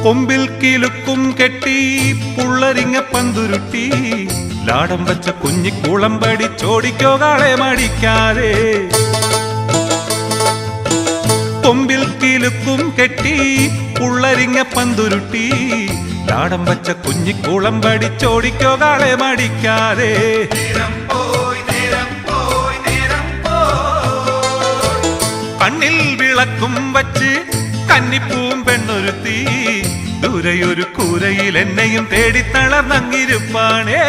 കൊമ്പിൽ കിലുക്കും കെട്ടി പുള്ളരിങ്ങ പന്തുരുട്ടി ലാടം വച്ച കുഞ്ഞിക്കുളമ്പടി ചോടിക്കോ കാളെ മടിക്കാതെ കൊമ്പിൽ കിലുക്കും കെട്ടി പുള്ളരിങ്ങ പന്തുരുട്ടി ലാടം വച്ച കുഞ്ഞിക്കുളമ്പടി ചോടിക്കോ കാളെ മടിക്കാതെ കണ്ണിൽ വിളക്കും വച്ച് കന്നിപ്പൂം പെണ്ണൊരുത്തി ദൂരെയൊരു കൂരയിൽ എന്നെയും തേടിത്തളർന്നങ്ങിരുപ്പാണേ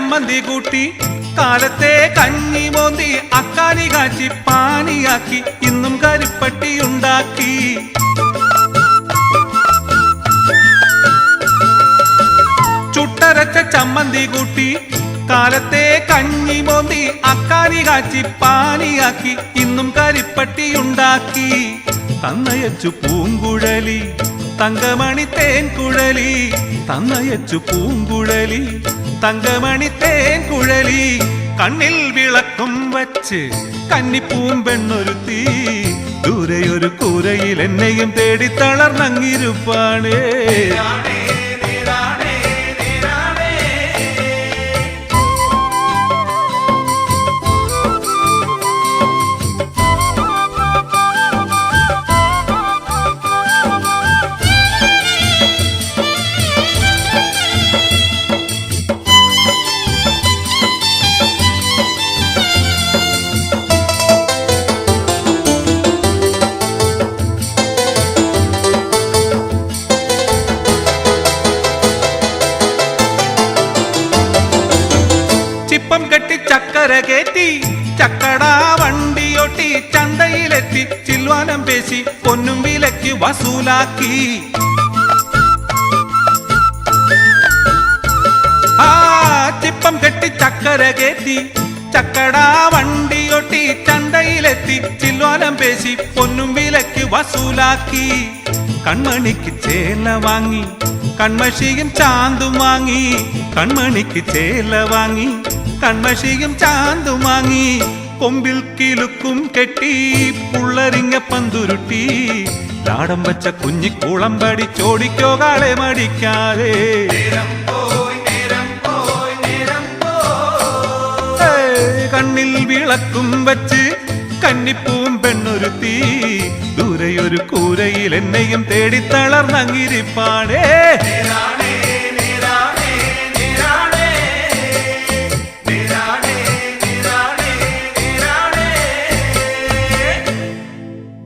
ചമ്മന്തി കൂട്ടി കാലത്തെ കഞ്ഞി മോന്തി അക്കാനി കാച്ചി പാനിയാക്കി ഇന്നും കരിപ്പട്ടി ഉണ്ടാക്കി ചുട്ടരച്ച ചമ്മന്തി കൂട്ടി കാലത്തെ കഞ്ഞി മോന്തി അക്കാനി കാച്ചി പാനിയാക്കി ഇന്നും കരിപ്പട്ടി ഉണ്ടാക്കി തന്നയച്ചു പൂങ്കുഴലി തങ്കമണി തേൻ കുഴലി തന്നയച്ചു പൂങ്കുഴലി തങ്കമണി തേൻ കുഴലി കണ്ണിൽ വിളക്കും വച്ച് കന്നിപ്പൂം പെണ്ണൊരുത്തി ദൂരെയൊരു കൂരയിൽ എന്നെയും തേടിത്തളർന്നങ്ങിരുപ്പാണേ ചിപ്പം കെട്ടി ചക്കര കേറ്റി ചക്കടാ വണ്ടിയൊട്ടി ചന്തയിലെത്തി ചിൽവാനം പേശി പൊന്നും വിലയ്ക്ക് വസൂലാക്കി ചിപ്പം കെട്ടി ചക്കര കേറ്റി ചക്കടാ വണ്ടിയൊട്ടി ചന്തയിലെത്തി ചിൽവാനം പേശി പൊന്നും വിലയ്ക്ക് വസൂലാക്കി കൺമണിക്ക് ചേല വാങ്ങി കൺമഷിയും ചാന്തും വാങ്ങി കൺമണിക്ക് ചേല വാങ്ങി കൺമഷിയും ചാന്തും വാങ്ങി കൊമ്പിൽ കിലുക്കും കെട്ടി പുള്ളരിങ്ങ പന്തുരുട്ടി ലാടം വച്ച കുഞ്ഞിക്കുളമ്പടി ചോടിക്കോ കാളെ മടിക്കാതെ കണ്ണിൽ വിളക്കും വച്ച് കന്നിപ്പൂം പെണ്ണൊരുത്തി ദൂരെയൊരു കൂരയിൽ എന്നെയും തേടിത്തളർന്നങ്ങിരിപ്പാണേ